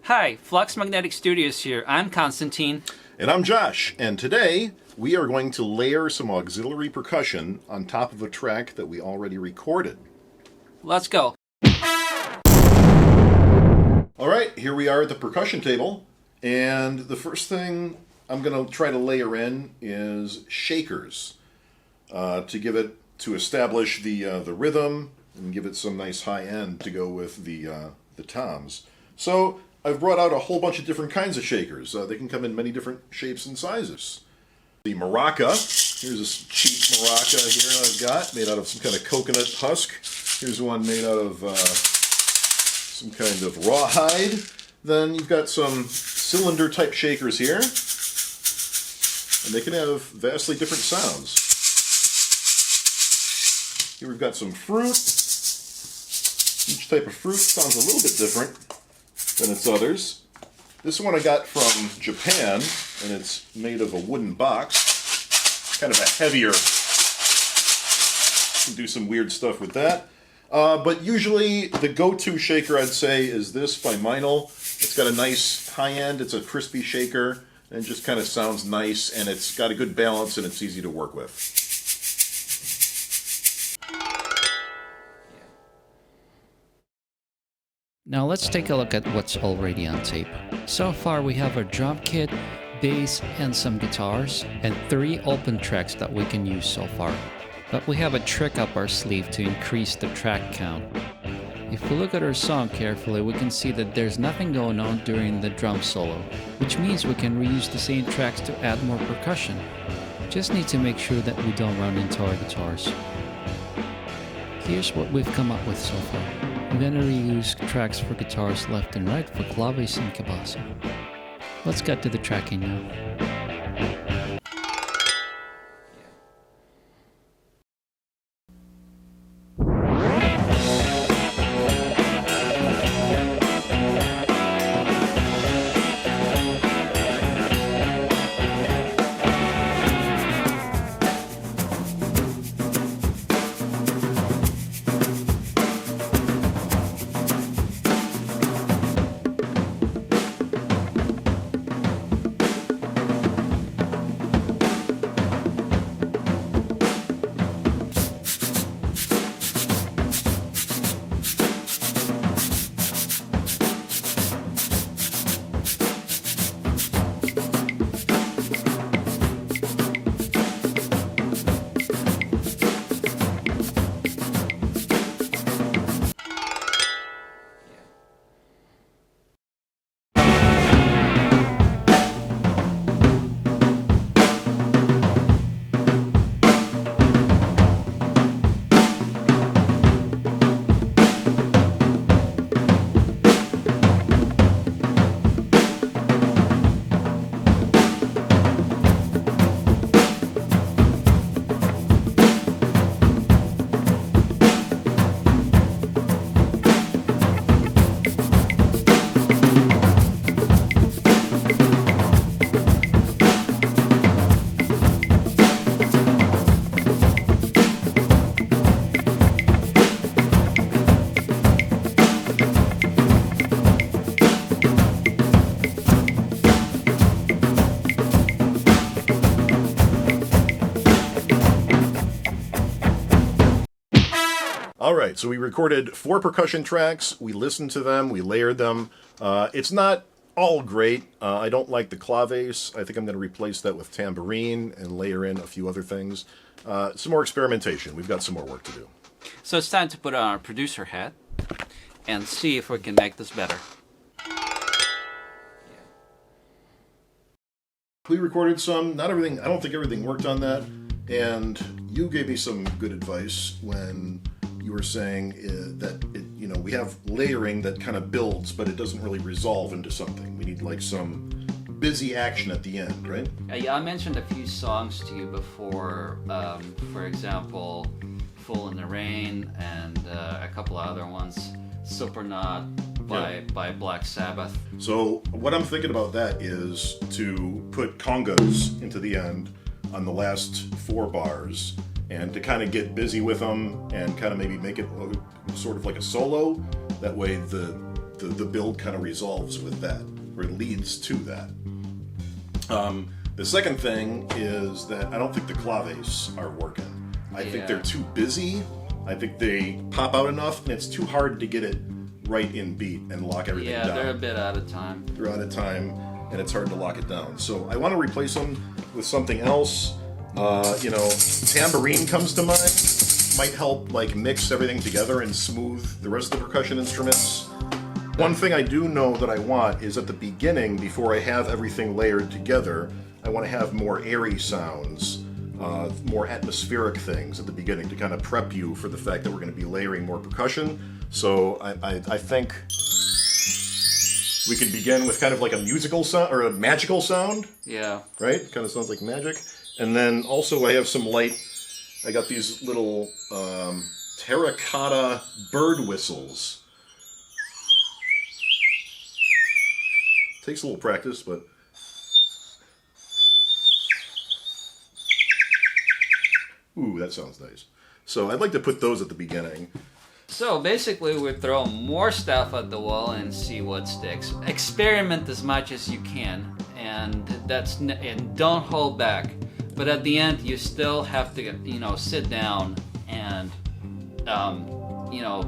Hi, Flux Magnetic Studios here. I'm Constantine. And I'm Josh, and today we are going to layer some auxiliary percussion on top of a track that we already recorded. Let's go. Alright, here we are at the percussion table, and the first thing I'm going to try to layer in is shakers to establish the rhythm and give it some nice high end to go with the toms. So I've brought out a whole bunch of different kinds of shakers. They can come in many different shapes and sizes. The maraca, here's a cheap maraca here I've got, made out of some kind of coconut husk. Here's one made out of some kind of rawhide. Then you've got some cylinder type shakers here, and they can have vastly different sounds. Here we've got some fruit. Each type of fruit sounds a little bit different than its others. This one I got from Japan, and it's made of a wooden box. Kind of a heavier. You can do some weird stuff with that. But usually the go-to shaker I'd say is this by Meinl. It's got a nice high end, it's a crispy shaker, and it just kind of sounds nice, and it's got a good balance, and it's easy to work with. Now let's take a look at what's already on tape. So far we have our drum kit, bass, and some guitars, and 3 open tracks that we can use so far. But we have a trick up our sleeve to increase the track count. If we look at our song carefully, we can see that there's nothing going on during the drum solo, which means we can reuse the same tracks to add more percussion. Just need to make sure that we don't run into our guitars. Here's what we've come up with so far. We're going to reuse tracks for guitars left and right for claves and cabasa. Let's get to the tracking now. Alright, so we recorded 4 percussion tracks, we listened to them, we layered them. It's not all great. I don't like the claves. I think I'm going to replace that with tambourine and layer in a few other things. Some more experimentation. We've got some more work to do. So it's time to put on our producer hat and see if we can make this better. We recorded some, not everything, I don't think everything worked on that, and you gave me some good advice when you were saying that we have layering that kind of builds, but it doesn't really resolve into something. We need like some busy action at the end, right? Yeah, I mentioned a few songs to you before. For example, Full in the Rain and a couple of other ones. Supernaut by Black Sabbath. So what I'm thinking about that is to put congas into the end on the last 4 bars and to kind of get busy with them and kind of maybe make it sort of like a solo. That way the the build kind of resolves with that, or it leads to that. The second thing is that I don't think the claves are working. I think they're too busy. I think they pop out enough, and it's too hard to get it right in beat and lock everything down. Yeah, they're a bit out of time. They're out of time, and it's hard to lock it down. So I want to replace them with something else. Tambourine comes to mind. Might help like mix everything together and smooth the rest of the percussion instruments. One thing I do know that I want is at the beginning, before I have everything layered together, I want to have more airy sounds, more atmospheric things at the beginning to kind of prep you for the fact that we're going to be layering more percussion. So I think we could begin with kind of like a musical sound or a magical sound. Yeah. Right? Kind of sounds like magic. And then also I have some light. I got these little terracotta bird whistles. Takes a little practice, but ooh, that sounds nice. So I'd like to put those at the beginning. So basically, we throw more stuff at the wall and see what sticks. Experiment as much as you can, and and don't hold back. But at the end, you still have to, sit down and,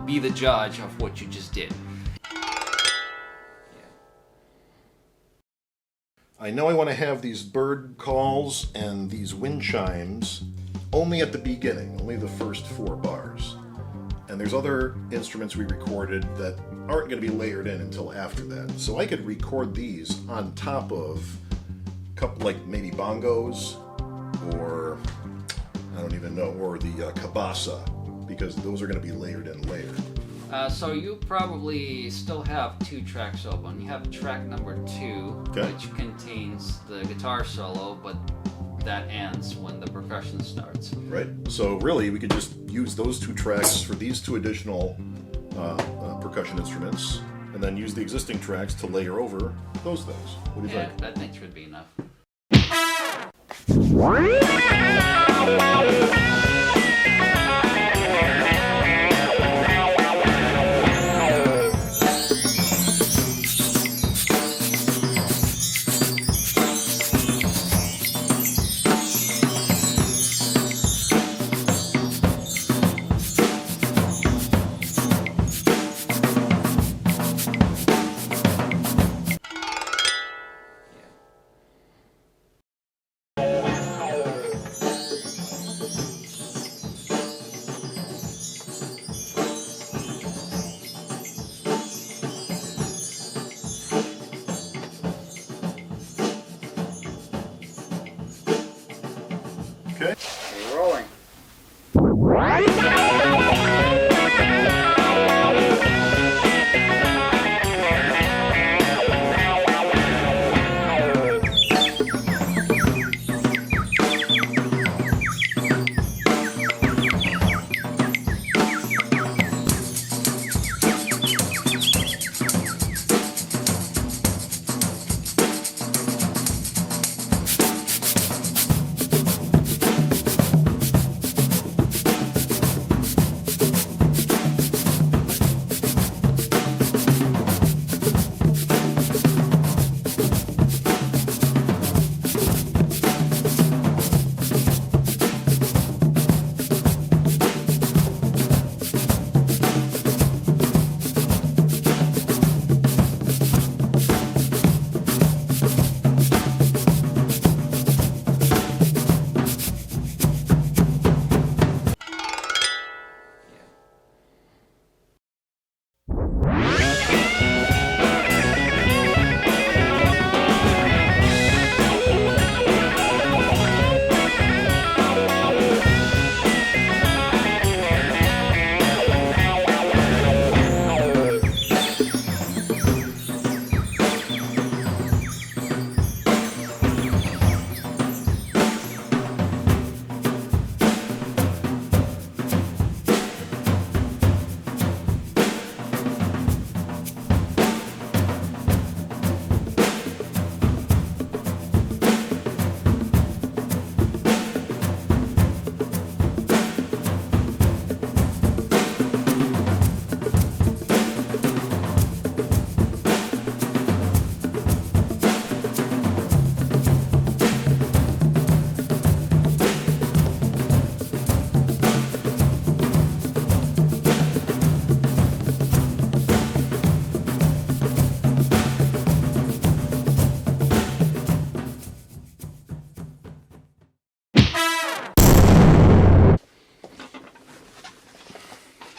be the judge of what you just did. I know I want to have these bird calls and these wind chimes only at the beginning, only the first 4 bars. And there's other instruments we recorded that aren't going to be layered in until after that. So I could record these on top of a couple, like maybe bongos, or I don't even know, or the kabasa, because those are going to be layered in later. So you probably still have 2 tracks open. You have track number 2, okay, which contains the guitar solo, but that ends when the percussion starts. Right. So really, we could just use those 2 tracks for these 2 additional percussion instruments, and then use the existing tracks to layer over those things. What do you think? I think should be enough.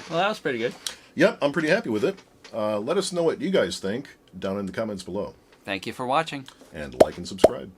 Well, that was pretty good. Yep, I'm pretty happy with it. Let us know what you guys think down in the comments below. Thank you for watching. And like and subscribe.